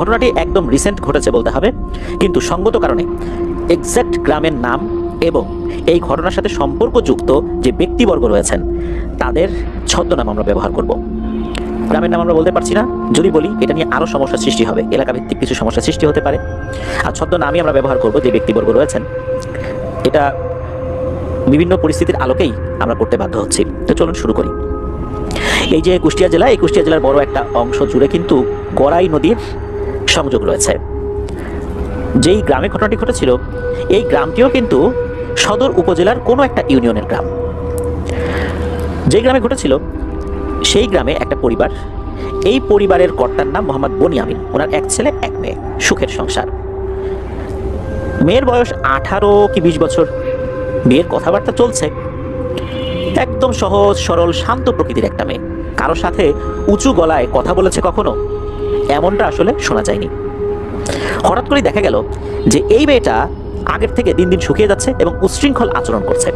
ঘটনাটি একদম রিসেন্ট ঘটেছে বলতে হবে, কিন্তু সঙ্গত কারণে এক্স্যাক্ট গ্রামের নাম এবং এই ঘটনার সাথে সম্পর্কযুক্ত যে ব্যক্তিবর্গ রয়েছেন তাদের ছদ্মনাম আমরা ব্যবহার করব। গ্রামের নাম আমরা বলতে পারছি না, যদি বলি এটা নিয়ে আরও সমস্যার সৃষ্টি হবে, এলাকা ভিত্তিক কিছু সমস্যার সৃষ্টি হতে পারে। আর ছদ্মনামই আমরা ব্যবহার করব যে ব্যক্তিবর্গ রয়েছেন, এটা বিভিন্ন পরিস্থিতির আলোকেই আমরা করতে বাধ্য হচ্ছি। তো চলুন শুরু করি। এই যে কুষ্টিয়া জেলা, এই কুষ্টিয়া জেলার বড় একটা অংশ জুড়ে কিন্তু গড়াই নদীর সংযোগ রয়েছে। যেই গ্রামে ঘটনাটি ঘটেছিল এই গ্রামটিও কিন্তু সদর উপজেলার কোনো একটা ইউনিয়নের গ্রাম। যেই গ্রামে ঘটেছিল সেই গ্রামে একটা পরিবার, এই পরিবারের কর্তার নাম মোহাম্মদ বনিয়ামিন, ওনার এক ছেলে এক মেয়ে, সুখের সংসার। মেয়ের বয়স 18 কি 20 বছর। মেয়ের কথাবার্তা চলছে, একদম সহজ সরল শান্ত প্রকৃতির একটা মেয়ে। কারোর সাথে উঁচু গলায় কথা বলেছে কখনো এমনটা আসলে শোনা যায়নি। হঠাৎ করে দেখা গেল যে এই মেয়েটা আগের থেকে দিন দিন শুকিয়ে যাচ্ছে এবং উচ্ছৃঙ্খল আচরণ করছে।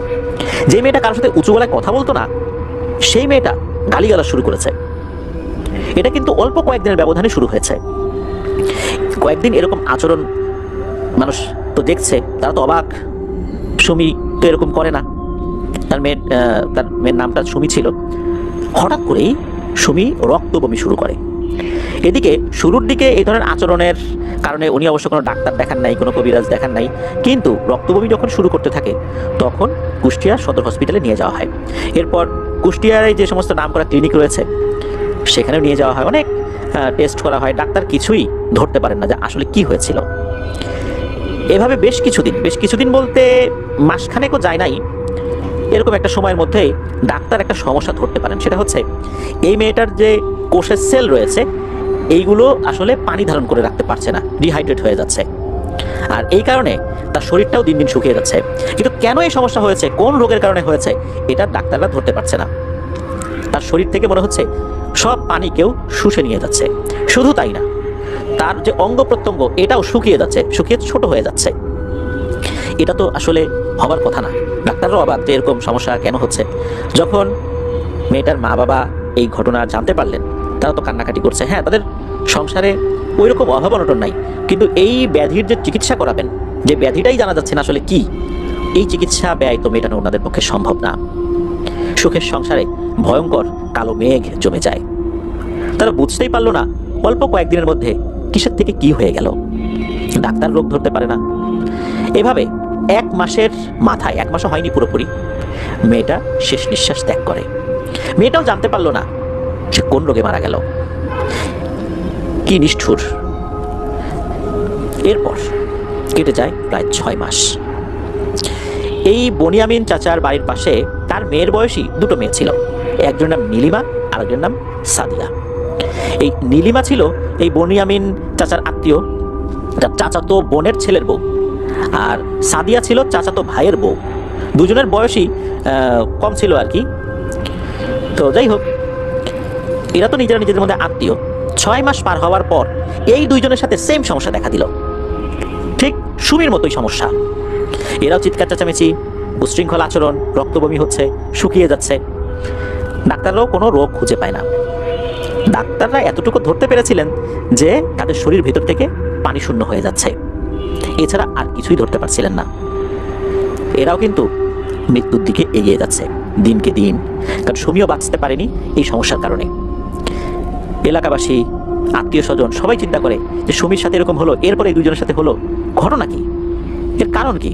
যে মেয়েটা কারোর সাথে উঁচু গলায় কথা বলতো না সেই মেয়েটা গালিগালাজ শুরু করেছে। এটা কিন্তু অল্প কয়েকদিনের ব্যবধানে শুরু হয়েছে। কয়েকদিন এরকম আচরণ মানুষ তো দেখছে, তারা তো অবাক। সুমি তো এরকম করে না। তার মেয়ের নামটা সুমি ছিল। হঠাৎ করেই সুমি রক্ত বমি শুরু করে। এদিকে শুরুর দিকে এই ধরনের আচরণের কারণে উনি অবশ্য কোনো ডাক্তার দেখান নাই, কোনো কবিরাজ দেখান নাই, কিন্তু রক্ত বমি যখন শুরু করতে থাকে তখন কুষ্টিয়া সদর হসপিটালে নিয়ে যাওয়া হয়। এরপর কুষ্টিয়ায় যে সমস্ত নামকরা ক্লিনিক রয়েছে সেখানেও নিয়ে যাওয়া হয়, অনেক টেস্ট করা হয়। ডাক্তার কিছুই ধরতে পারেন না যে আসলে কি হয়েছিল। এভাবে বেশ কিছুদিন বলতে মাসখানেকও যায় নাই, এরকম একটা সময়ের মধ্যে ডাক্তার একটা সমস্যা ধরতে পারেন। সেটা হচ্ছে এই মেয়েটার যে কোষের সেল রয়েছে এইগুলো আসলে পানি ধারণ করে রাখতে পারছে না, ডিহাইড্রেট হয়ে যাচ্ছে। আর এই কারণে তার শরীরটাও দিন দিন শুকিয়ে যাচ্ছে। কিন্তু কেন এই সমস্যা হয়েছে, কোন রোগের কারণে হয়েছে, এটা ডাক্তাররা ধরতে পারছে না। তার শরীর থেকে মনে হচ্ছে সব পানি কেউ শুষে নিয়ে যাচ্ছে। শুধু তাই না, তার যে অঙ্গ প্রত্যঙ্গ এটাও শুকিয়ে যাচ্ছে, শুকিয়ে ছোট হয়ে যাচ্ছে। এটা তো আসলে হবার কথা না। ডাক্তাররাও অবাক যে এরকম সমস্যা কেন হচ্ছে। যখন মেয়েটার মা বাবা এই ঘটনা জানতে পারলেন তারা তো কান্নাকাটি করছে। হ্যাঁ, তাদের সংসারে ওই রকম অভাব অনটন নাই, কিন্তু এই ব্যাধির যে চিকিৎসা করাবেন, যে ব্যাধিটাই জানা যাচ্ছে না আসলে কি, এই চিকিৎসা ব্যয় তো মেটানো ওনাদের পক্ষে সম্ভব না। সুখের সংসারে ভয়ঙ্কর কালো মেঘ জমে যায়। তারা বুঝতেই পারলো না অল্প কয়েকদিনের মধ্যে কিসের থেকে কি হয়ে গেল। ডাক্তার রোগ ধরতে পারে না। এভাবে 1 মাসের মাথায়, 1 মাসও হয়নি পুরোপুরি, মেয়েটা শেষ নিঃশ্বাস ত্যাগ করে। মেয়েটাও জানতে পারলো না সে কোন রোগে মারা গেল। কি নিষ্ঠুর। এরপর কেটে যায় প্রায় 6 মাস। এই বনিয়ামিন চাচার বাড়ির পাশে তার মেয়ের বয়সী 2টো মেয়ে ছিল। একজনের নাম নীলিমা, আরেকজনের নাম সাদিয়া। এই নীলিমা ছিল এই বনিয়ামিন চাচার আত্মীয়, চাচাতো বোনের ছেলের বউ। আর সাদিয়া ছিল চাচাতো ভাইয়ের বউ। দুজনের বয়সই কম ছিল আর কি। তো যাই হোক, এরা তো নিজেদের মধ্যে আত্মীয়। 6 মাস পার হওয়ার পর এই দুইজনের সাথে সেম সমস্যা দেখা দিল, ঠিক সুমির মতোই সমস্যা। এরাও চিৎকার চেঁচামেচি, উচ্ছৃঙ্খল আচরণ, রক্ত বমি হচ্ছে, শুকিয়ে যাচ্ছে। ডাক্তাররাও কোনো রোগ খুঁজে পায় না। ডাক্তাররা এতটুকু ধরতে পেরেছিলেন যে তাদের শরীর ভেতর থেকে পানি শূন্য হয়ে যাচ্ছে, এছাড়া আর কিছুই ধরতে পারছিলেন না। এরাও কিন্তু মৃত্যুর দিকে এগিয়ে যাচ্ছে দিনকে দিন, কারণ সুমিও বাঁচতে পারেনি এই সমস্যার কারণে। এলাকাবাসী, আত্মীয় স্বজন সবাই চিন্তা করে যে সুমির সাথে এরকম হলো, এরপরে এই দুজনের সাথে হলো, ঘটনা কি, এর কারণ কি।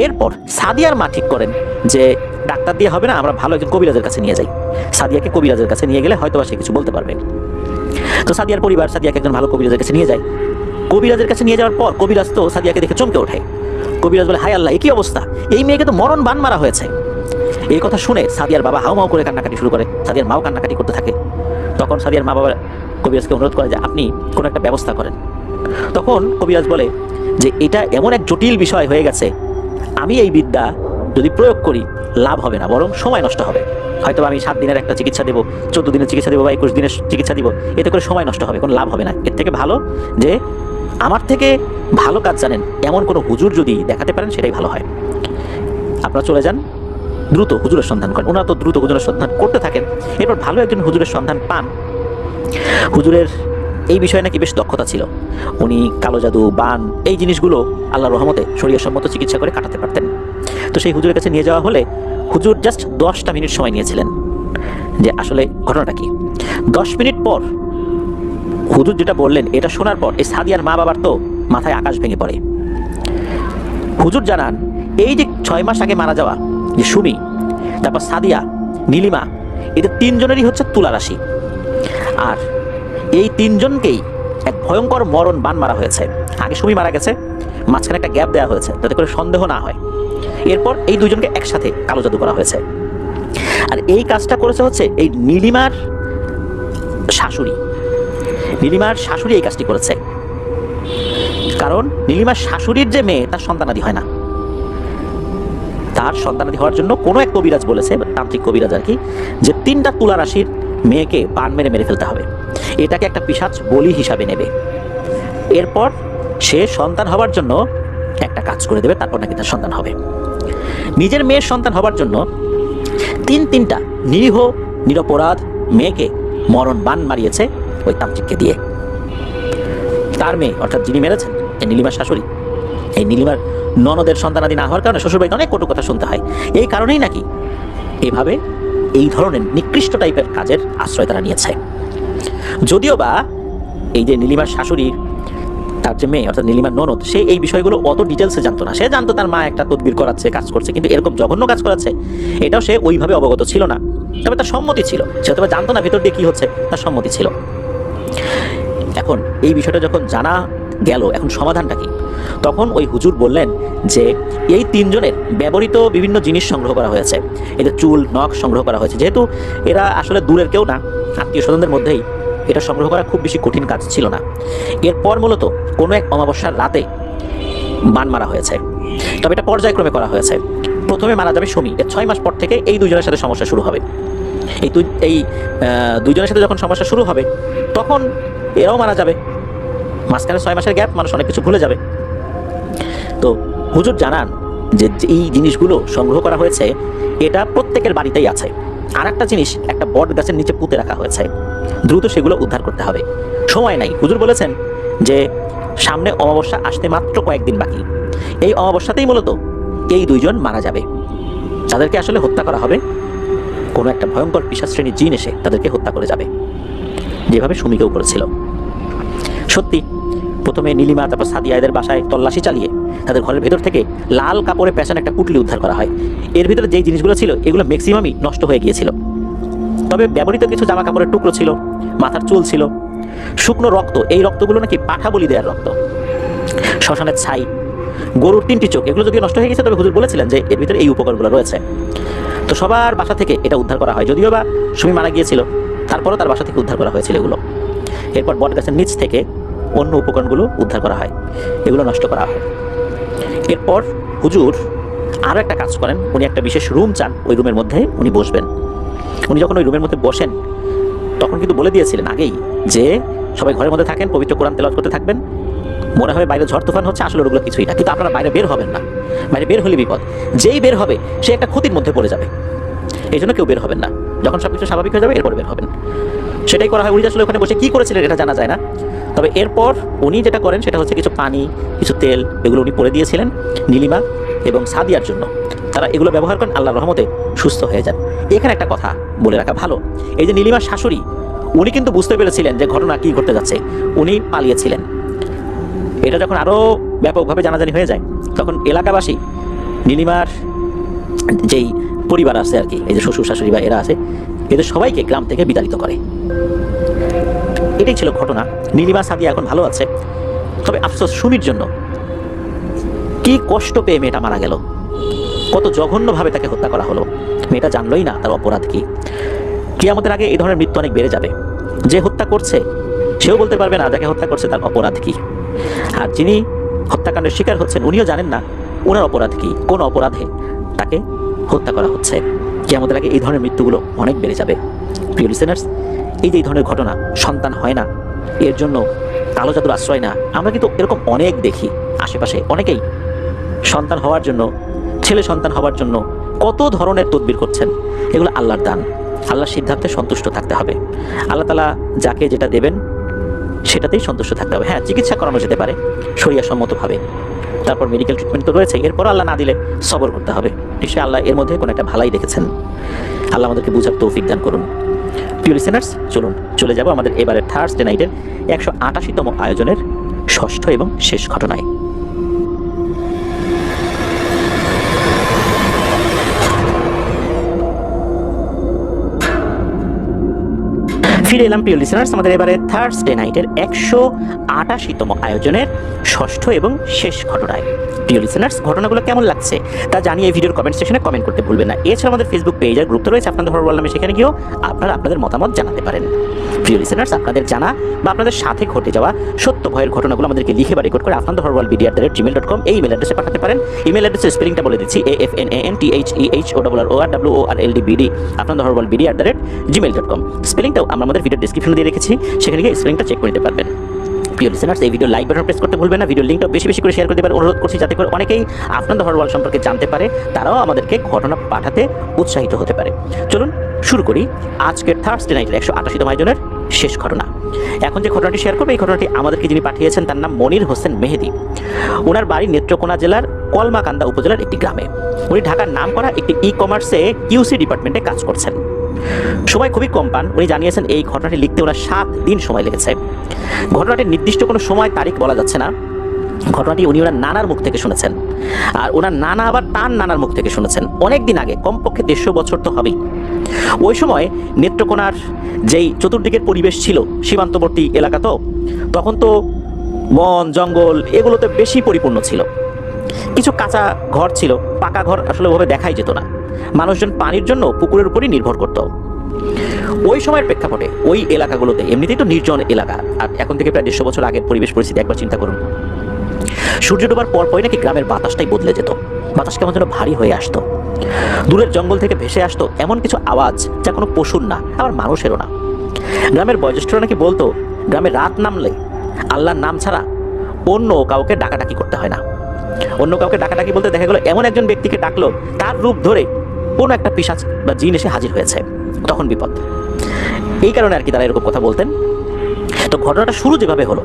এরপর সাদিয়ার মা ঠিক করেন যে ডাক্তার দিয়ে হবে না, আমরা ভালো একজন কবিরাজের কাছে নিয়ে যাই। সাদিয়াকে কবিরাজের কাছে নিয়ে গেলে হয়তো সে কিছু বলতে পারবে। তো সাদিয়ার পরিবার সাদিয়াকে একজন ভালো কবিরাজের কাছে নিয়ে যায়। কবিরাজের কাছে নিয়ে যাওয়ার পর কবিরাজ তো সাদিয়াকে দেখে চমকে ওঠে। কবিরাজ বলে, হায় আল্লাহ, এ কি অবস্থা, এই মেয়েকে তো মরণ বান মারা হয়েছে। এই কথা শুনে সাদিয়ার বাবা হাউমাউ করে কান্নাকাটি শুরু করে, সাদিয়ার মাও কান্নাকাটি করতে থাকে। তখন সাদিয়ার মা বাবা কবিরাজকে অনুরোধ করে যে আপনি কোনো একটা ব্যবস্থা করেন। তখন কবিরাজ বলে যে এটা এমন এক জটিল বিষয় হয়ে গেছে, আমি এই বিদ্যা যদি প্রয়োগ করি লাভ হবে না, বরং সময় নষ্ট হবে। হয়তো আমি 7 দিনের একটা চিকিৎসা দেবো, 14 দিনের চিকিৎসা দেবো বা 21 দিনের চিকিৎসা দিব, এতে করে সময় নষ্ট হবে, কোনো লাভ হবে না। এর থেকে ভালো যে আমার থেকে ভালো কাজ জানেন এমন কোনো হুজুর যদি দেখাতে পারেন সেটাই ভালো হয়। আপনারা চলে যান, দ্রুত হুজুরের সন্ধান করেন। ওনারা তো দ্রুত হুজুরের সন্ধান করতে থাকেন। এরপর ভালো একজন হুজুরের সন্ধান পান। হুজুরের এই বিষয়ে নাকি বেশ দক্ষতা ছিল। উনি কালো জাদু, বান, এই জিনিসগুলো আল্লাহর রহমতে শরীয়তসম্মত চিকিৎসা করে কাটাতে পারতেন। তো সেই হুজুরের কাছে নিয়ে যাওয়া হলে হুজুর জাস্ট 10টা মিনিট সময় নিয়েছিলেন যে আসলে ঘটনাটা কি। 10 মিনিট পর হুজুর যেটা বললেন, এটা শোনার পর এই সাদিয়ার মা বাবার তো মাথায় আকাশ ভেঙে পড়ে। হুজুর জানান, এই যে 6 মাস আগে মারা যাওয়া যে সুমি, তারপর সাদিয়া, নীলিমা, এদের 3জনেরই হচ্ছে তুলা রাশি। আর এই 3জনকেই এক ভয়ঙ্কর মরণ বান মারা হয়েছে। আগে সুমি মারা গেছে, মাঝখানে একটা গ্যাপ দেওয়া হয়েছে যাতে করে সন্দেহ না হয়। এরপর এই 2জনকে একসাথে কালো জাদু করা হয়েছে। আর এই কাজটা করেছে হচ্ছে এই নীলিমার শাশুড়ি। নীলিমার শাশুড়ি এই কাজটি করেছে, কারণ নীলিমার শাশুড়ির যে মেয়ে, তার সন্তানাদি হয় না। তার সন্তানাদি হওয়ার জন্য কোনো এক কবিরাজ বলেছে, তান্ত্রিক কবিরাজ আর কি, যে 3টা তুলা রাশির মেয়েকে বান মেরে মেরে ফেলতে হবে। এটাকে একটা পিশাচ বলি হিসাবে নেবে। এরপর সে সন্তান হবার জন্য একটা কাজ করে দেবে, তারপর নাকি তার সন্তান হবে। নিজের মেয়ের সন্তান হবার জন্য 3টা নিরীহ নিরপরাধ মেয়েকে মরণ বান মারিয়েছে ওই তান্ত্রিককে দিয়ে। তার মেয়ে, অর্থাৎ যিনি মেরেছেন, এই নীলিমার শাশুড়ি, এই নীলিমার ননদের সন্তানাদি না হওয়ার কারণে শ্বশুরবাড়িতে অনেক কটু কথা শুনতে হয়। এই কারণেই নাকি এভাবে এই ধরনের নিকৃষ্ট টাইপের কাজের আশ্রয় তারা নিয়েছে। যদিও বা এই যে নীলিমার শাশুড়ি, তার যে মেয়ে অর্থাৎ নীলিমার ননদ, সে এই বিষয়গুলো অত ডিটেলসে জানতো না। সে জানতো তার মা একটা তদবির করাচ্ছে, কাজ করছে, কিন্তু এরকম জঘন্য কাজ করাচ্ছে এটাও সে ওইভাবে অবগত ছিল না। তবে তার সম্মতি ছিল, সে তবে জানতো না ভেতর দিয়ে কি হচ্ছে, তার সম্মতি ছিল। এখন এই বিষয়টা যখন জানা গেল, এখন সমাধানটা কি? তখন ওই হুজুর বললেন যে এই 3জনের ব্যবহৃত বিভিন্ন জিনিস সংগ্রহ করা হয়েছে। এদের চুল, নখ সংগ্রহ করা হয়েছে। যেহেতু এরা আসলে দূরের কেউ না, আত্মীয় স্বজনদের মধ্যেই, এটা সংগ্রহ করা খুব বেশি কঠিন কাজ ছিল না। এরপর মূলত কোনো এক অমাবস্যার রাতে বান মারা হয়েছে। তবে এটা পর্যায়ক্রমে করা হয়েছে। প্রথমে মারা যাবে সুমি, এর 6 মাস পর থেকে এই 2জনের সাথে সমস্যা শুরু হবে। এই 2জনের সাথে যখন সমস্যা শুরু হবে, তখন এরাও মারা যাবে। মাঝখানে 6 মাসের গ্যাপ, মানুষ অনেক কিছু ভুলে যাবে। তো হুজুর জানান যে এই জিনিসগুলো সংগ্রহ করা হয়েছে, এটা প্রত্যেকের বাড়িতেই আছে। আর একটা জিনিস একটা বট গাছের নিচে পুঁতে রাখা হয়েছে, দ্রুত সেগুলো উদ্ধার করতে হবে, সময় নাই। হুজুর বলেছেন যে সামনে অমাবস্যা আসতে মাত্র কয়েকদিন বাকি। এই অমাবস্যাতেই মূলত এই 2জন মারা যাবে। তাদেরকে আসলে হত্যা করা হবে, কোনো একটা ভয়ঙ্কর পিশাচ শ্রেণীর জিন এসে তাদেরকে হত্যা করে যাবে, যেভাবে সুমিকেও করেছিল। সত্যি প্রথমে নীলিমা, তারপর সাদিয়া, এদের বাসায় তল্লাশি চালিয়ে তাদের ঘরের ভেতর থেকে লাল কাপড়ে পেঁচানো একটা পুটলি উদ্ধার করা হয়। এর ভিতরে যেই জিনিসগুলো ছিল এগুলো ম্যাক্সিমামই নষ্ট হয়ে গিয়েছিল। তবে ব্যবহৃত কিছু জামা কাপড়ের টুকরো ছিল, মাথার চুল ছিল, শুকনো রক্ত, এই রক্তগুলো নাকি পাঠা বলি দেওয়ার রক্ত, শ্মশানের ছাই, গরুর 3টি চোখ, এগুলো যদিও নষ্ট হয়ে গেছে, তবে হুজুর বলেছিলেন যে এর ভিতরে এই উপকরণগুলো রয়েছে। তো সবার বাসা থেকে এটা উদ্ধার করা হয়। যদিও বা সুমি মারা গিয়েছিল, তারপরও তার বাসা থেকে উদ্ধার করা হয়েছিল এগুলো। এরপর বট গাছের নিচ থেকে অন্য উপকরণগুলো উদ্ধার করা হয়, এগুলো নষ্ট করা হয়। এরপর হুজুর আরও একটা কাজ করেন, উনি একটা বিশেষ রুম চান, ওই রুমের মধ্যে উনি বসবেন। উনি যখন ওই রুমের মধ্যে বসেন, তখন কিন্তু বলে দিয়েছিলেন আগেই যে সবাই ঘরের মধ্যে থাকেন, পবিত্র কোরআন তেলাওয়াত করতে থাকবেন। মনে হয় বাইরে ঝড় তুফান হচ্ছে, আসলে ওগুলো কিছুই না, কিন্তু আপনারা বাইরে বের হবেন না। বাইরে বের হলে বিপদ, যেই বের হবে সে একটা ক্ষতির মধ্যে পড়ে যাবে। এই জন্য কেউ বের হবেন না, যখন সব কিছু স্বাভাবিক হয়ে যাবে এরপর বের হবেন। সেটাই করা হয়। উনি আসলে ওখানে বসে কী করেছিলেন এটা জানা যায় না। তবে এরপর উনি যেটা করেন সেটা হচ্ছে কিছু পানি, কিছু তেল, এগুলো উনি পরে দিয়েছিলেন নীলিমা এবং সাদিয়ার জন্য। তারা এগুলো ব্যবহার করেন, আল্লাহর রহমতে সুস্থ হয়ে যান। এখানে একটা কথা বলে রাখা ভালো, এই যে নীলিমার শাশুড়ি, উনি কিন্তু বুঝতে পেরেছিলেন যে ঘটনা কী ঘটতে যাচ্ছে, উনি পালিয়েছিলেন। এটা যখন আরও ব্যাপকভাবে জানাজানি হয়ে যায়, তখন এলাকাবাসী নীলিমার যেই পরিবার আছে আর কি, এই যে শ্বশুর শাশুড়ি বা এরা আছে, এদের সবাইকে গ্রাম থেকে বিতাড়িত করে। এটাই ছিল ঘটনা। নীলিমা, সাদিয়া এখন ভালো আছে। তবে আফসোস সুমির জন্য, কি কষ্ট পেয়ে মেয়েটা মারা গেল, কত জঘন্যভাবে তাকে হত্যা করা হলো। মেয়েটা জানলই না তার অপরাধ কি। কিয়ামতের আগে এই ধরনের মৃত্যু অনেক বেড়ে যাবে। যে হত্যা করছে সেও বলতে পারবে না যাকে হত্যা করছে তার অপরাধ কি। আর যিনি হত্যাকাণ্ডের শিকার হচ্ছেন উনিও জানেন না ওনার অপরাধ কি, কোন অপরাধে তাকে হত্যা করা হচ্ছে। কিয়ামতের আগে এই ধরনের মৃত্যুগুলো অনেক বেড়ে যাবে। প্রিয় লিসেনার্স, এই যে এই ধরনের ঘটনা, সন্তান হয় না, এর জন্য কালো জাদুর আশ্রয় না, আমরা কিন্তু এরকম অনেক দেখি আশেপাশে। অনেকেই সন্তান হওয়ার জন্য, ছেলে সন্তান হওয়ার জন্য কত ধরনের তদবির করছেন। এগুলো আল্লাহর দান, আল্লাহর সিদ্ধান্তে সন্তুষ্ট থাকতে হবে। আল্লাহ তাআলা যাকে যেটা দেবেন সেটাতেই সন্তুষ্ট থাকতে হবে। হ্যাঁ, চিকিৎসা করানো যেতে পারে শরিয়া সম্মতভাবে, তারপর মেডিকেল ট্রিটমেন্ট তো রয়েছে, এরপর আল্লাহ না দিলে সবর করতে হবে। নিশ্চয়ই আল্লাহ এর মধ্যে কোনো একটা ভালাই দেখেছেন। আল্লাহ আমাদেরকে বুঝার তৌফিক দান করুন। প্রিয় লিসেনার্স, চলুন চলে যাব আমাদের এবারের থার্সডে নাইটের 188তম আয়োজনের ষষ্ঠ এবং শেষ ঘটনায়। ফিরে এলাম প্রিয় লিসেনার্স আমাদের এবারে থার্সডে নাইটের 188তম আয়োজনের ষষ্ঠ এবং শেষ ঘটনায়। প্রিয় লিসেনার্স, ঘটনাগুলো কেমন লাগছে তা জানিয়ে এই ভিডিওর কমেন্ট সেকশনে কমেন্ট করতে ভুলবেন না। এছাড়া আমাদের ফেসবুক পেজ আর গ্রুপ তো রয়েছে আপনাদের হরর নামে, সেখানে গিয়েও আপনারা আপনাদের মতামত জানাতে পারেন। প্রিয় লিসেনার্স, আপনাদের জানা বা আপনাদের সাথে ঘটে যাওয়া সত্য ভয়ের ঘটনাগুলো আমাদেরকে লিখে বা রেকর্ড করে afnanthehorrorworldmedia@gmail.com এই ইমেল অ্যাড্রেসে পাঠাতে পারেন। ইমেল অ্যাড্রেসের স্পেলিংটা বলে দিচ্ছি, AFNANTHEHORRORWORLDBD afnanthehorrorworldmedia@gmail.com। স্পেলিংটাও আমরা আমাদের ভিডিও ডেসক্রিপশনে দিয়ে রেখেছি, সেখানে গিয়ে স্পেলিংটা চেক করে নিতে পারবেন। প্রিয় লিসেনার্স, এই ভিডিও লাইক বাটন প্রেস করতে ভুলবেন না। ভিডিও লিঙ্কটা বেশি বেশি করে শেয়ার করতে পারেন অনুরোধ করছি, যাতে করে অনেকেই আফনান দ্য হরর ওয়ার্ল্ড সম্পর্কে জানতে পারে, তারাও আমাদেরকে ঘটনা পাঠাতে উৎসাহিত হতে পারে। চলুন শুরু করি আজকের থার্সডে নাইটের 188তম আয়োজনের শেষ ঘটনা। এখন যে ঘটনাটি শেয়ার করবে, এই ঘটনাটি আমাদেরকে যিনি পাঠিয়েছেন তার নাম মনির হোসেন মেহেদি। ওনার বাড়ি নেত্রকোনা জেলার কলমাকান্দা উপজেলার একটি গ্রামে। উনি ঢাকার নাম করা একটি ই-কমার্সে কিউসি ডিপার্টমেন্টে কাজ করছেন। সময় খুবই কম পান। উনি জানিয়েছেন এই ঘটনাটি লিখতে ওনার 7 দিন সময় লেগেছে। ঘটনাটির নির্দিষ্ট কোনো সময় তারিখ বলা যাচ্ছে না। ঘটনাটি উনি ওনার নানার মুখ থেকে শুনেছেন, আর ওনার নানা আবার তার নানার মুখ থেকে শুনেছেন অনেক দিন আগে, কমপক্ষে 150 বছর তো হবেই। ওই সময় নেত্রকোনার যেই চতুর্দিকের পরিবেশ ছিল, সীমান্তবর্তী এলাকা, তো তখন তো বন জঙ্গল এগুলোতে বেশি পরিপূর্ণ ছিল। কিছু কাঁচা ঘর ছিল, পাকা ঘর আসলে ওভাবে দেখাই যেত না। মানুষজন পানির জন্য পুকুরের উপরই নির্ভর করত। ওই সময়ের প্রেক্ষাপটে ওই এলাকাগুলোতে, এমনিতেই তো নির্জন এলাকা, আর এখন থেকে প্রায় 150 বছর আগের পরিবেশ পরিস্থিতি একবার চিন্তা করুন। সূর্য ডোবার পরপরই নাকি গ্রামের বাতাসটাই বদলে যেত। বাতাস কেমন যেন ভারী হয়ে আসতো। দূরের জঙ্গল থেকে ভেসে আসতো এমন কিছু আওয়াজ, যা কোনো পশুর না, আবার মানুষেরও না। গ্রামের বয়োজ্যেষ্ঠরা নাকি বলতো, গ্রামে রাত নামলে আল্লাহর নাম ছাড়া অন্য কাউকে ডাকাডাকি করতে হয় না। অন্য কাউকে ডাকাডাকি বলতে দেখা গেল এমন একজন ব্যক্তিকে ডাকলো, তার রূপ ধরে কোনো একটা পিশাচ বা জিন এসে হাজির হয়েছে, তখন বিপদ। এই কারণে আর কি তারা এরকম কথা বলতেন। তো ঘটনাটা শুরু যেভাবে হলো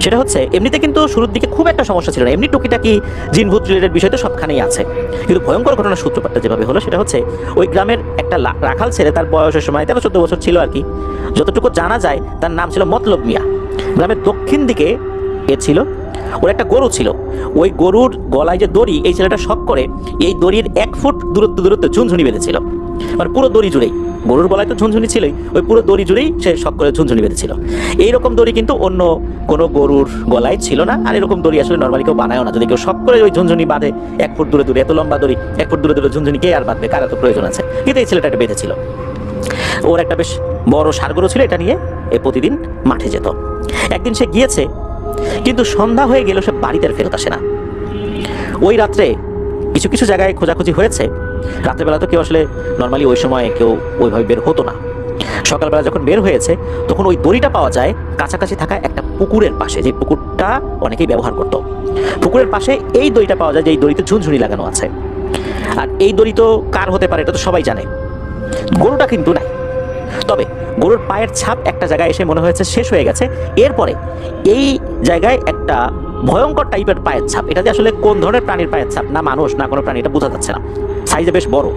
সেটা হচ্ছে, এমনিতে কিন্তু শুরুর দিকে খুব একটা সমস্যা ছিল না। এমনি টুকিটাকি জিনভূত রিলেটেড বিষয় তো সবখানেই আছে, কিন্তু ভয়ঙ্কর ঘটনার সূত্রপাতটা যেভাবে হলো সেটা হচ্ছে, ওই গ্রামের একটা রাখাল ছেলে, তার বয়সের সময় 13-14 বছর ছিল আর কি। যতটুকু জানা যায় তার নাম ছিল মতলব মিয়া। গ্রামের দক্ষিণ দিকে ছিল ওর একটা গরু ছিল। ওই গরুর গলায় যে দড়ি, এই ছেলেটা শখ করে এই দড়ির 1 ফুট দূরত্বে ঝুনঝুনি বেঁধেছিল। মানে পুরো দড়ি জুড়েই, গরুর গলায় তো ঝুনঝুনি ছিলই, ওই পুরো দড়ি জুড়েই সে শখ করে ঝুনঝুনি বেঁধেছিল। এইরকম দড়ি কিন্তু অন্য কোনো গরুর গলায় ছিল না, আর এরকম দড়ি আসলে নর্মালি কেউ বানায়ও না। যদি কেউ শখ করে ওই ঝুনঝুনি বাঁধে 1 ফুট দূরে, এত লম্বা দড়ি 1 ফুট দূরে ঝুনঝুনি কে আর বাঁধবে, কার এত প্রয়োজন আছে? কিন্তু এই ছেলেটা এটা বেঁধেছিল। ওর একটা বেশ বড় ষাঁড় গরু ছিল, এটা নিয়ে এ প্রতিদিন মাঠে যেত। একদিন সে গিয়েছে, কিন্তু সন্ধ্যা হয়ে গেল, সে বাড়িতে ফেরত আসে না। ওই রাত্রে কিছু কিছু জায়গায় খোঁজাখুঁজি হয়েছে। রাত্রেবেলা তো কেউ আসলে নর্মালি ওই সময় কেউ ওইভাবে বের হতো না। সকালবেলা যখন বের হয়েছে, তখন ওই দড়িটা পাওয়া যায় কাছাকাছি থাকা একটা পুকুরের পাশে, যে পুকুরটা অনেকেই ব্যবহার করত। পুকুরের পাশে এই দড়িটা পাওয়া যায়, যে এই দড়িতে ঝুনঝুনি লাগানো আছে। আর এই দড়ি তো কার হতে পারে এটা তো সবাই জানে, গরুটা কিন্তু নাই। তবে গরুর পায়ের ছাপ একটা জায়গায় এসে মনে হয়েছে শেষ হয়ে গেছে। এরপরে এই জায়গায় একটা ভয়ঙ্কর টাইপের পায়ের ছাপ, এটা যে আসলে কোন ধরনের প্রাণীর পায়ের ছাপ, না মানুষ না কোনো প্রাণী, এটা বোঝা যাচ্ছে না। সাইজে বেশ বড়,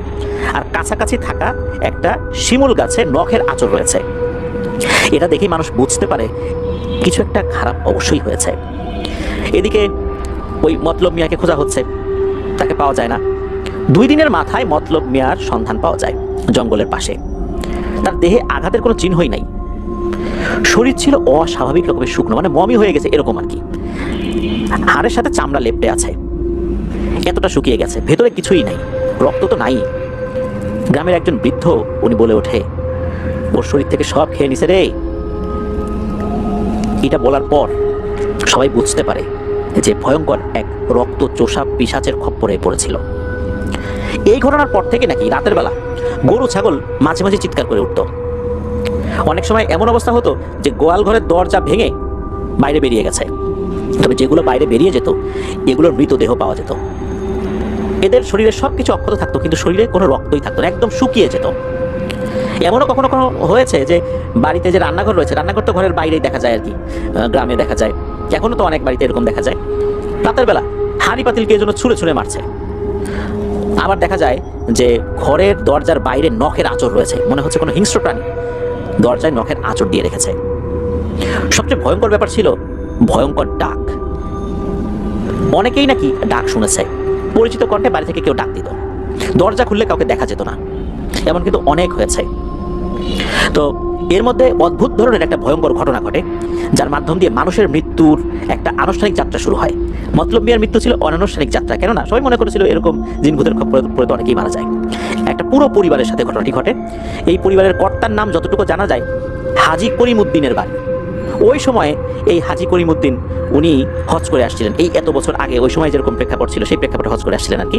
আর কাছাকাছি থাকা একটা শিমুল গাছে নখের আঁচড় রয়েছে। এটা দেখেই মানুষ বুঝতে পারে কিছু একটা খারাপ অবশ্যই হয়েছে। এদিকে ওই মতলব মিয়াকে খোঁজা হচ্ছে, তাকে পাওয়া যায় না। 2 দিনের মাথায় মতলব মিয়ার সন্ধান পাওয়া যায় জঙ্গলের পাশে। তার দেহে আঘাতের কোনো চিহ্নই নাই। শরীর ছিল অস্বাভাবিক রকমের শুকনো, মানে মমি হয়ে গেছে এরকম আর কি। হাড়ের সাথে চামড়া লেপ্টে আছে, এতটা শুকিয়ে গেছে, ভেতরে কিছুই নাই, রক্ত তো নাই। গ্রামের একজন বৃদ্ধ, উনি বলে ওঠে, ওর শরীর থেকে সব খেয়ে নিছে রে। এটা বলার পর সবাই বুঝতে পারে যে ভয়ঙ্কর এক রক্ত চোষা পিশাচের খপ্পরে পড়েছিল। এই ঘটনার পর থেকে নাকি রাতের বেলা গরু ছাগল মাঝে মাঝে চিৎকার করে উঠত। অনেক সময় এমন অবস্থা হতো যে গোয়াল ঘরের দরজা ভেঙে বাইরে বেরিয়ে গেছে। তবে যেগুলো বাইরে বেরিয়ে যেত, এগুলোর মৃতদেহ পাওয়া যেত। এদের শরীরে সব কিছু অক্ষত থাকতো, কিন্তু শরীরে কোনো রক্তই থাকতো না, একদম শুকিয়ে যেত। এমনও কখনো কখনো হয়েছে যে বাড়িতে যে রান্নাঘর রয়েছে, রান্নাঘর তো ঘরের বাইরেই দেখা যায় আর কি, গ্রামে দেখা যায়, এখনো তো অনেক বাড়িতে এরকম দেখা যায়, রাতের বেলা হাঁড়ি পাতিলকে এই জন্য ছুঁড়ে ছুঁড়ে মারছে। আবার দেখা যায় যে ঘরের দরজার বাইরে নখের আঁচড় রয়েছে, মনে হচ্ছে কোনো হিংস্র প্রাণী দরজায় নখের আঁচড় দিয়ে রেখেছে। সবচেয়ে ভয়ঙ্কর ব্যাপার ছিল ভয়ঙ্কর ডাক। অনেকেই নাকি ডাক শুনেছে, পরিচিত কণ্ঠে বাড়ি থেকে কেউ ডাক দিত, দরজা খুললে কাউকে দেখা যেত না, এমন কিন্তু অনেক হয়েছে। তো এর মধ্যে অদ্ভুত ধরনের একটা ভয়ঙ্কর ঘটনা ঘটে, যার মাধ্যম দিয়ে মানুষের মৃত্যুর একটা আনুষ্ঠানিক যাত্রা শুরু হয়। মতলব মিয়ার মৃত্যু ছিল অনানুষ্ঠানিক যাত্রা, কেননা সবাই মনে করেছিল এরকম জিনভূতের খপ্পরে তো অনেকেই মারা যায়। একটা পুরো পরিবারের সাথে ঘটনাটি ঘটে। এই পরিবারের কর্তার নাম যতটুকু জানা যায় হাজী করিমউদ্দিনের বাড়ি। ওই সময়ে এই হাজী করিমউদ্দিন উনি হজ করে আসছিলেন, এই এত বছর আগে ওই সময় যেরকম প্রেক্ষাপট ছিল সেই প্রেক্ষাপটে হজ করে আসছিলেন আর কি।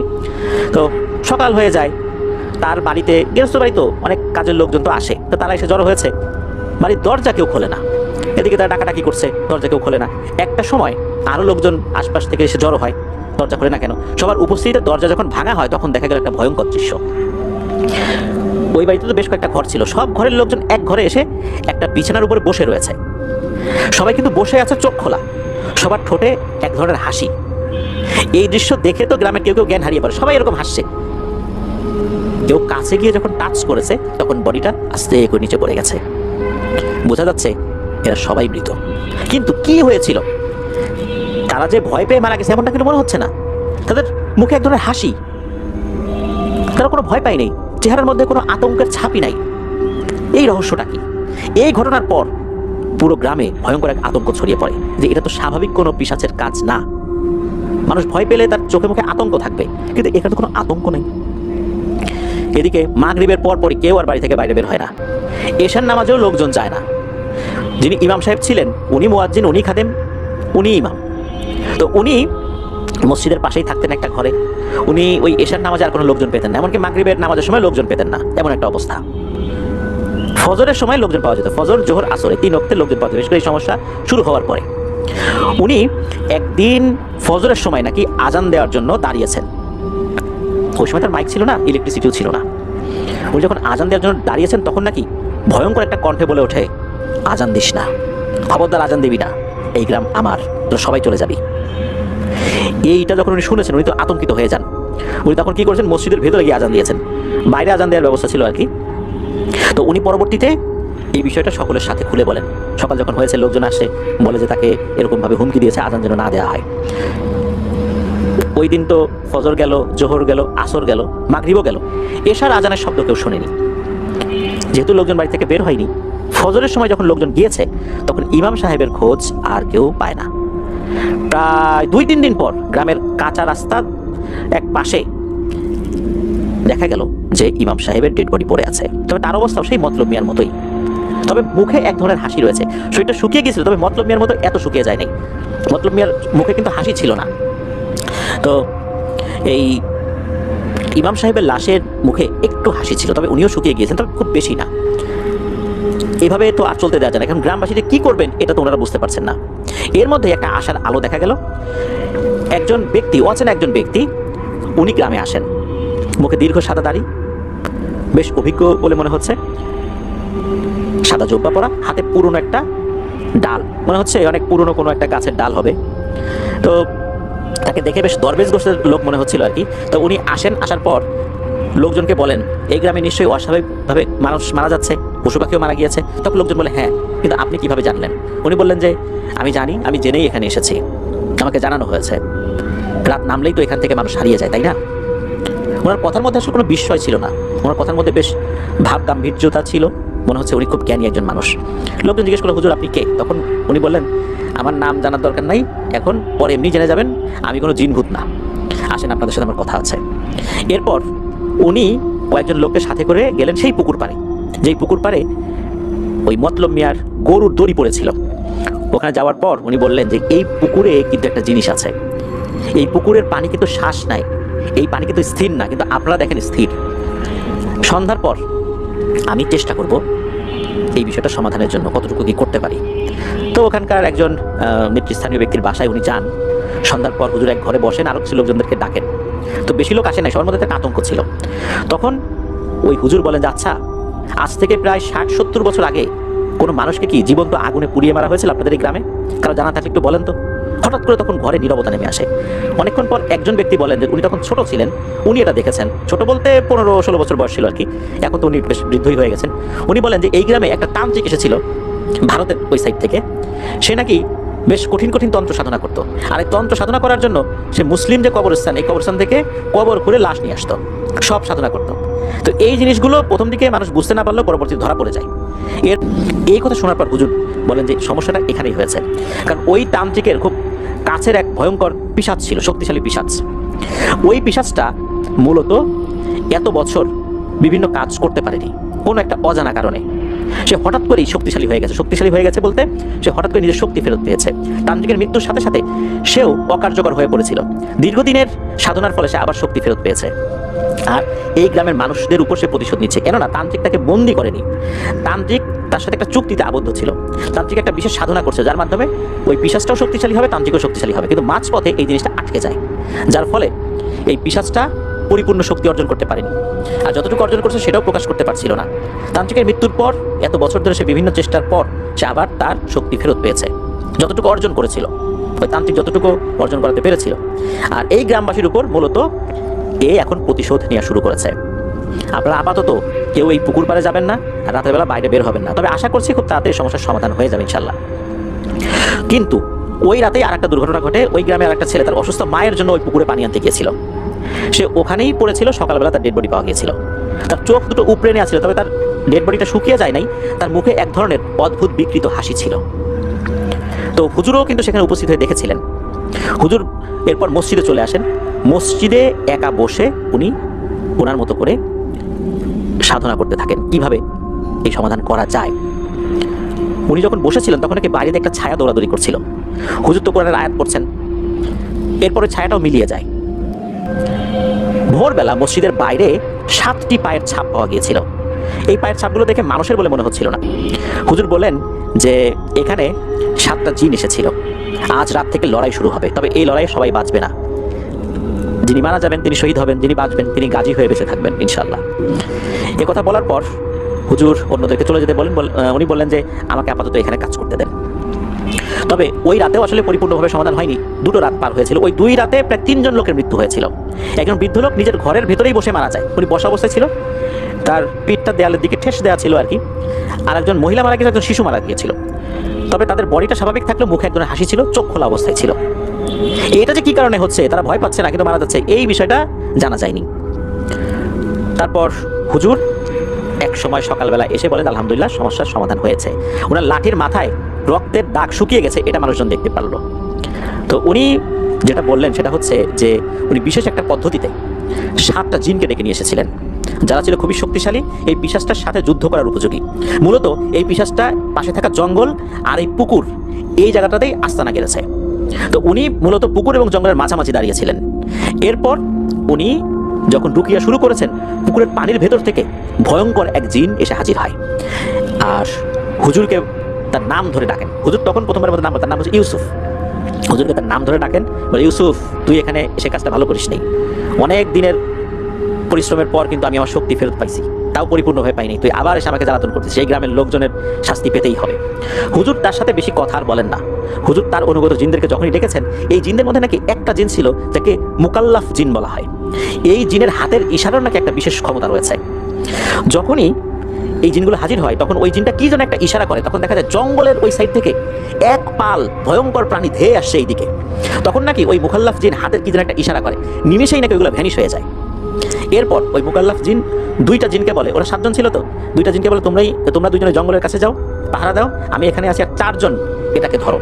তো সকাল হয়ে যায়, তার বাড়িতে গৃহস্থ বাড়ি তো অনেক কাজের লোকজন তো আসে, তো তারা এসে জড়ো হয়েছে, বাড়ির দরজা কেউ খোলে না, এদিকে তারা ডাকাডাকি করছে, দরজা কেউ খোলে না। একটা সময় আরও লোকজন আশপাশ থেকে এসে জড়ো হয়, দরজা খোলে না কেন। সবার উপস্থিতিতে দরজা যখন ভাঙা হয় তখন দেখা গেল একটা ভয়ঙ্কর দৃশ্য। ওই বাড়িতে তো বেশ কয়েকটা ঘর ছিল, সব ঘরের লোকজন এক ঘরে এসে একটা বিছানার উপরে বসে রয়েছে। সবাই কিন্তু বসে আছে চোখ খোলা, সবার ঠোঁটে এক ধরনের হাসি। এই দৃশ্য দেখে তো গ্রামের কেউ কেউ জ্ঞান হারিয়ে পড়ে, সবাই এরকম হাসছে। কেউ কাছে গিয়ে যখন টাচ করেছে তখন বডিটা আস্তে করে নিচে পড়ে গেছে, বোঝা যাচ্ছে এরা সবাই মৃত। কিন্তু কি হয়েছিল, তারা যে ভয় পেয়ে মারা গেছে এমনটা কিন্তু মনে হচ্ছে না, তাদের মুখে এক ধরনের হাসি, তারা কোনো ভয় পায়নি, চেহারার মধ্যে কোনো আতঙ্কের ছাপই নাই। এই রহস্যটা কি? এই ঘটনার পর পুরো গ্রামে ভয়ঙ্কর এক আতঙ্ক ছড়িয়ে পড়ে যে এটা তো স্বাভাবিক কোনো পিশাচের কাজ না। মানুষ ভয় পেলে তার চোখে মুখে আতঙ্ক থাকবে, কিন্তু এখানে তো কোনো আতঙ্ক নেই। এদিকে মাগরিবের পরপরই কেউ আর বাড়ি থেকে বাইরে বের হয় না, এশার নামাজেও লোকজন যায় না। যিনি ইমাম সাহেব ছিলেন উনি মুয়াজ্জিন, উনি খাদেম, উনি ইমাম। তো উনি মসজিদের পাশেই থাকতেন একটা ঘরে, উনি ওই এশার নামাজে আর কোনো লোকজন পেতেন না, এমনকি মাগরিবের নামাজের সময় লোকজন পেতেন না, এমন একটা অবস্থা। ফজরের সময় লোকজন পাওয়া যেত, ফজর জোহর আসরে 3 ওয়াক্তে লোকজন পাওয়া যেত, বিশেষ করে এই সমস্যা শুরু হওয়ার পরে। উনি একদিন ফজরের সময় নাকি আজান দেওয়ার জন্য দাঁড়িয়েছেন। ওই সময় তার মাইক ছিল না, ইলেকট্রিসিটিও ছিল না। উনি যখন আজান দেওয়ার জন্য দাঁড়িয়েছেন তখন নাকি ভয়ঙ্কর একটা কণ্ঠে বলে ওঠে, আজান দিস না, খবরদার আজান দিবি না, এই গ্রাম আমার, তোরা সবাই চলে যাবি। এইটা যখন উনি শুনেছেন উনি তো আতঙ্কিত হয়ে যান। উনি তখন কি করেছেন, মসজিদের ভেতরে গিয়ে আজান দিয়েছেন, বাইরে আজান দেওয়ার ব্যবস্থা ছিল আর কি। তো উনি পরবর্তীতে এই বিষয়টা সকলের সাথে খুলে বলেন। সকাল যখন হয়েছে লোকজন আসে, বলে যে তাকে এরকমভাবে হুমকি দিয়েছে আজান যেন না দেওয়া হয়। ওই দিন তো ফজর গেল, জোহর গেল, আসর গেল, মাগরিবও গেল, এশার আজানের শব্দ কেউ শোনেনি। যেহেতু লোকজন বাড়ি থেকে বের হয়নি, ফজরের সময় যখন লোকজন গিয়েছে তখন ইমাম সাহেবের খোঁজ আর কেউ পায় না। প্রায় 2-3 দিন পর গ্রামের কাঁচা রাস্তার এক পাশে দেখা গেল যে ইমাম সাহেবের ডেড বডি পড়ে আছে। তবে তার অবস্থাও সেই মতলব মিয়ার মতোই, তবে মুখে এক ধরনের হাসি রয়েছে। শরীরটা শুকিয়ে গিয়েছিল, তবে মতলব মিয়ার মতো এত শুকিয়ে যায় নাই। মতলব মিয়ার মুখে কিন্তু হাসি ছিল না। তো এই ইমাম সাহেবের লাশের মুখে একটু হাসি ছিল, তবে উনিও শুকিয়ে গিয়েছেন, তবে খুব বেশি না। এভাবে তো আর চলতে দেওয়া যায় না, এখন গ্রামবাসীরা কি করবেন এটা তো ওনারা বুঝতে পারছেন না। এর মধ্যে একটা আশার আলো দেখা গেল। একজন ব্যক্তি, অচেনা একজন ব্যক্তি, উনি গ্রামে আসেন। মুখে দীর্ঘ সাদা দাড়ি, বেশ অভিজ্ঞ বলে মনে হচ্ছে, সাদা জোব্বা পরা, হাতে পুরনো একটা ডাল, মনে হচ্ছে অনেক পুরনো কোনো একটা গাছের ডাল হবে। তো তাকে দেখে বেশ দরবেশ গোষ্ঠীর লোক মনে হচ্ছিল আর কি। তো উনি আসেন, আসার পর লোকজনকে বলেন এই গ্রামে নিশ্চয়ই অস্বাভাবিকভাবে মানুষ মারা যাচ্ছে, পশু পাখিও মারা গিয়েছে। তখন লোকজন বলে হ্যাঁ, কিন্তু আপনি কিভাবে জানলেন? উনি বললেন যে আমি জানি, আমি জেনেই এখানে এসেছি, আমাকে জানানো হয়েছে। রাত নামলেই তো এখান থেকে মানুষ হারিয়ে যায়, তাই না? ওনার কথার মধ্যে আসলে কোনো বিস্ময় ছিল না, ওনার কথার মধ্যে বেশ ভাব গাম্ভীর্যতা ছিল, মনে হচ্ছে উনি খুব জ্ঞানী একজন মানুষ। লোকজন জিজ্ঞেস করলো হুজুর আপনি কে? তখন উনি বললেন আমার নাম জানার দরকার নাই, এখন পরে এমনি জেনে যাবেন, আমি কোনো জিনভূত না, আসেন আপনাদের সাথে আমার কথা আছে। এরপর উনি কয়েকজন লোককে সাথে করে গেলেন সেই পুকুর পাড়ে, যেই পুকুর পাড়ে ওই মতলব মিয়ার গরুর দড়ি পড়েছিল। ওখানে যাওয়ার পর উনি বললেন যে এই পুকুরে কিন্তু একটা জিনিস আছে, এই পুকুরের পানি কিন্তু শ্বাস নাই, এই পানি কিন্তু স্থির না, কিন্তু আপনারা দেখেন স্থির। সন্ধ্যার পর আমি চেষ্টা করব এই বিষয়টা সমাধানের জন্য কতটুকু কি করতে পারি। তো ওখানকার একজন নেতৃস্থানীয় ব্যক্তির বাসায় উনি যান। সন্ধ্যার পর হুজুর এক ঘরে বসেন, আরও কিছু লোকজনদেরকে ডাকেন। তো বেশি লোক আসে নাই, সবার মধ্যে একটা আতঙ্ক ছিল। তখন ওই হুজুর বলেন যে আচ্ছা আজ থেকে প্রায় 60-70 বছর আগে কোনো মানুষকে কি জীবন্ত আগুনে পুড়িয়ে মারা হয়েছিল আপনাদের এই গ্রামে? কারো জানা থাকলে একটু বলেন তো। হঠাৎ করে তখন ঘরে নীরবতা নেমে আসে। অনেকক্ষণ পর একজন ব্যক্তি বলেন যে উনি তখন ছোট ছিলেন, উনি এটা দেখেছেন। ছোট বলতে 15-16 বছর বয়স ছিল আর কি, এখন তো উনি বেশ বৃদ্ধই হয়ে গেছেন। উনি বলেন যে এই গ্রামে একটা তান্ত্রিক এসেছিল ভারতের ওই সাইড থেকে। সে নাকি বেশ কঠিন কঠিন তন্ত্র সাধনা করতো, আর এই তন্ত্র সাধনা করার জন্য সে মুসলিম যে কবরস্থান, এই কবরস্থান থেকে কবর করে লাশ নিয়ে আসতো, সব সাধনা করতো। তো এই জিনিসগুলো প্রথম দিকে মানুষ বুঝতে না পারলেও পরবর্তীতে ধরা পড়ে যায়। এই কথা শোনার পর হুজুর বলেন যে সমস্যাটা এখানেই হয়েছে, কারণ ওই তান্ত্রিকের খুব কাছের এক ভয়ঙ্কর পিশাচ ছিল, শক্তিশালী পিশাচ। ওই পিশাচটা মূলত এত বছর বিভিন্ন কাজ করতে পারেনি কোনো একটা অজানা কারণে। সে হঠাৎ করেই শক্তিশালী হয়ে গেছে। শক্তিশালী হয়ে গেছে বলতে সে হঠাৎ করে নিজের শক্তি ফেরত পেয়েছে। তান্ত্রিকের মৃত্যুর সাথে সাথে সেও অকার্যকর হয়ে পড়েছিল। দীর্ঘদিনের সাধনার ফলে সে আবার শক্তি ফেরত পেয়েছে। আর এই গ্রামের মানুষদের উপর সে প্রতিশোধ নিচ্ছে, কেননা তান্ত্রিক তাকে বন্দি করেনি। তান্ত্রিক তার সাথে একটা চুক্তিতে আবদ্ধ ছিল। তান্ত্রিক একটা বিশেষ সাধনা করছে, যার মাধ্যমে ওই পিশাচটাও শক্তিশালী হবে, তান্ত্রিকও শক্তিশালী হবে। কিন্তু মাঝপথে এই জিনিসটা আটকে যায়, যার ফলে এই পিশাচটা পরিপূর্ণ শক্তি অর্জন করতে পারেনি। আর যতটুকু অর্জন করছে সেটাও প্রকাশ করতে পারছিল না। তান্ত্রিকের মৃত্যুর পর এত বছর ধরে সে বিভিন্ন চেষ্টার পর সে আবার তার শক্তি ফেরত পেয়েছে, যতটুকু অর্জন করেছিল ওই তান্ত্রিক যতটুকু অর্জন করাতে পেরেছিল। আর এই গ্রামবাসীর উপর মূলত এ এখন প্রতিশোধ নেওয়া শুরু করেছে। আপনারা আপাতত কেউ এই পুকুর পাড়ে যাবেন না, আর রাতের বেলা বাইরে বের হবেন না। তবে আশা করছি খুব তাড়াতাড়ি সমস্যার সমাধান হয়ে যাবে ইনশাল্লাহ। কিন্তু ওই রাতেই আরেকটা দুর্ঘটনা ঘটে। ওই গ্রামে আরেকটা ছেলে তার অসুস্থ মায়ের জন্য ওই পুকুরে পানি আনতে গিয়েছিল। সে ওখানেই পড়েছিল। সকালবেলা তার ডেড বডি পাওয়া গিয়েছিল। তার চোখ দুটো উপড়ে নেওয়া ছিল, তবে তার ডেড বডিটা শুকিয়ে যায় নাই। তার মুখে এক ধরনের অদ্ভুত বিকৃত হাসি ছিল। তো হুজুরও কিন্তু সেখানে উপস্থিত হয়ে দেখেছিলেন। হুজুর এরপর মসজিদে চলে আসেন। মসজিদে একা বসে উনি ওনার মতো করে সাধনা করতে থাকেন কিভাবে এই সমাধান করা যায়। উনি যখন বসেছিলেন তখন নাকি বাইরে একটা ছায়া দৌড়াদৌড়ি করছিল। হুজুর তো কোরআনের আয়াত পড়ছেন, এরপরে ছায়াটাও মিলিয়ে যায়। ভোরবেলা মসজিদের বাইরে 7টি পায়ের ছাপ পাওয়া গিয়েছিল। এই পায়ের ছাপগুলো দেখে মানুষের বলে মনে হচ্ছিল না। হুজুর বলেন যে এখানে 7টা জিন এসেছিল। আজ রাত থেকে লড়াই শুরু হবে, তবে এই লড়াইয়ে সবাই বাঁচবে না। যিনি মারা যাবেন তিনি শহীদ হবেন, যিনি বাঁচবেন তিনি গাজী হয়ে বেঁচে থাকবেন ইনশাল্লাহ। এ কথা বলার পর হুজুর অন্যদেরকে চলে যেতে বলেন। উনি বললেন যে আমাকে আপাতত এখানে কাজ করতে দেন। তবে ওই রাতেও আসলে পরিপূর্ণভাবে সমাধান হয়নি। 2টো রাত পার হয়েছিল। ওই 2 রাতে প্রায় 3 জন লোকের মৃত্যু হয়েছিল। একজন বৃদ্ধ লোক নিজের ঘরের ভেতরেই বসে মারা যায়। উনি বসা অবস্থায় ছিল, তার পিঠটা দেয়ালের দিকে ঠেস দেওয়া ছিল আর কি। আর একজন মহিলা মারা গিয়েছিল, একজন শিশু মারা গিয়েছিল। তবে তাদের বডিটা স্বাভাবিক থাকলেও মুখে একজনের হাসি ছিল, চোখ খোলা অবস্থায় ছিল। এটা যে কি কারণে হচ্ছে, তারা ভয় পাচ্ছে না কিন্তু মারা যাচ্ছে, এই বিষয়টা জানা যায়নি। তারপর হুজুর এক সময় সকালবেলা এসে বলেন আলহামদুলিল্লাহ সমস্যার সমাধান হয়েছে। ওনার লাঠির মাথায় রক্তের দাগ শুকিয়ে গেছে, এটা মানুষজন দেখতে পারলো। তো উনি যেটা বললেন সেটা হচ্ছে যে উনি বিশেষ একটা পদ্ধতিতে 7টা জিনকে ডেকে নিয়ে এসেছিলেন, যারা ছিল খুবই শক্তিশালী, এই পিশাচটার সাথে যুদ্ধ করার উপযোগী। মূলত এই পিশাচটা পাশে থাকা জঙ্গল আর এই পুকুর, এই জায়গাটাতেই আস্তানা গেড়েছে। তো উনি মূলত পুকুর এবং জঙ্গলের মাঝামাঝি দাঁড়িয়েছিলেন। এরপর উনি যখন রুকিয়া শুরু করেছেন, পুকুরের পানির ভেতর থেকে ভয়ঙ্কর এক জিন এসে হাজির হয় আর হুজুরকে তার নাম ধরে ডাকেন। হুজুর তখন প্রথমবার মতো তার নাম হচ্ছে ইউসুফ। হুজুরকে তার নাম ধরে ডাকেন, বলে ইউসুফ তুই এখানে এসে কাজটা ভালো করিস নেই। অনেক দিনের পরিশ্রমের পর কিন্তু আমি আমার শক্তি ফেরত পাইছি, তাও পরিপূর্ণভাবে পাইনি। তুই আবার এসে আমাকে জ্বালাতন করছিস, সেই গ্রামের লোকজনের শাস্তি পেতেই হবে। হুজুর তার সাথে বেশি কথা আর বলেন না। হুজুর তার অনুগত জিনদেরকে যখনই ডেকেছেন, এই জিনদের মধ্যে নাকি একটা জিন ছিল যাকে মুকাল্লাফ জিন বলা হয়। এই জিনের হাতের ইশারার নাকি একটা বিশেষ ক্ষমতা রয়েছে। যখনই এই জিনগুলো হাজির হয় তখন ওই জিনটা কি যেন একটা ইশারা করে, তখন দেখা যায় জঙ্গলের ওই সাইড থেকে এক পাল ভয়ঙ্কর প্রাণী ধেয়ে আসছে এই দিকে। তখন নাকি ওই মুকাল্লাফ জিন হাতের কি যেন একটা ইশারা করে, নিমেষেই নাকি ওইগুলো ভ্যানিশ হয়ে যায়। এরপর ওই মুকাল্লাফ জিন 2টা জিনকে বলে, ওরা 7 জন ছিল, তো 2টা জিনকে বলে তোমরা 2জনে জঙ্গলের কাছে যাও, পাহারা দাও, আমি এখানে আছি। আর 4 জন এটাকে ধরো।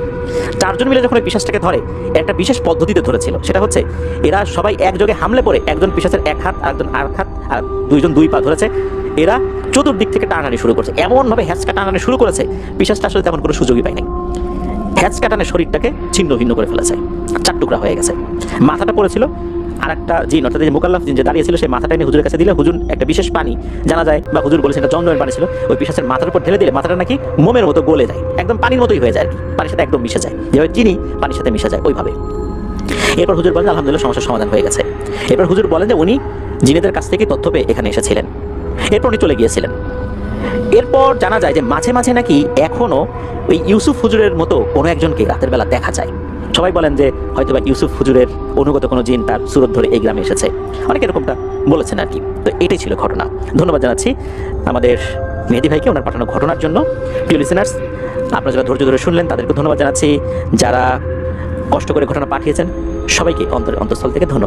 4 জন মিলে যখন ওই পিশাচটাকে ধরে, একটা বিশেষ পদ্ধতিতে ধরেছিল। সেটা হচ্ছে এরা সবাই একযোগে হামলে পড়ে একজন পিশাচের এক হাত আর একজন আর হাত আর 2জন 2 পা ধরেছে। এরা চতুর্দিক থেকে টানাটানি শুরু করছে, এমনভাবে হ্যাঁচকা টানাটানি শুরু করেছে, পিশাচটা আসলে তেমন কোনো সুযোগই পায় নাই। হ্যাঁচকা টানে শরীরটাকে ছিন্ন ভিন্ন করে ফেলেছে, 4 টুকরা হয়ে গেছে। মাথাটা পড়েছিল, আর একটা জিন অর্থাৎ যে মুকাল্লাফ জিন যে দাঁড়িয়েছিল, সেই মাথাটা নিয়ে হুজুরের কাছে দিলে হুজুর একটা বিশেষ পানি, জানা যায় বা হুজুর বলেছেন এটা জমজমের পানি ছিল, ওই পিশাচের মাথার উপর ঢেলে দিলে মাথাটা নাকি মোমের মতো গলে যায়, একদম পানির মতোই হয়ে যায় আর কি, পানির সাথে একদম মিশে যায়, যেভাবে চিনি পানির সাথে মিশে যায় ওইভাবে। এরপর হুজুর বলেন আলহামদুলিল্লাহ সমস্যার সমাধান হয়ে গেছে। এরপর হুজুর বলেন যে উনি জিনেদের কাছ থেকে তথ্য পেয়ে এখানে এসেছিলেন। এরপর উনি চলে গিয়েছিলেন। এরপর জানা যায় যে মাঝে মাঝে নাকি এখনো ওই ইউসুফ হুজুরের মতো কোনো একজনকে রাতের বেলা দেখা যায়। সবাই বলেন যে হয়তোবা ইউসুফ হুজুরের অনুগত কোনো জিন তার সুরত ধরে এই গ্রামে এসেছে, অনেকে এরকমটা বলেছেন আর কি। তো এটাই ছিল ঘটনা। ধন্যবাদ জানাচ্ছি আমাদের মেহেদী ভাইকে ওনার পাঠানো ঘটনার জন্য। প্রিয় লিসেনার্স, আপনারা যারা ধৈর্য ধরে শুনলেন তাদেরকে ধন্যবাদ জানাচ্ছি। যারা কষ্ট করে ঘটনা পাঠিয়েছেন সবাইকে অন্তঃস্থল থেকে ধন্যবাদ।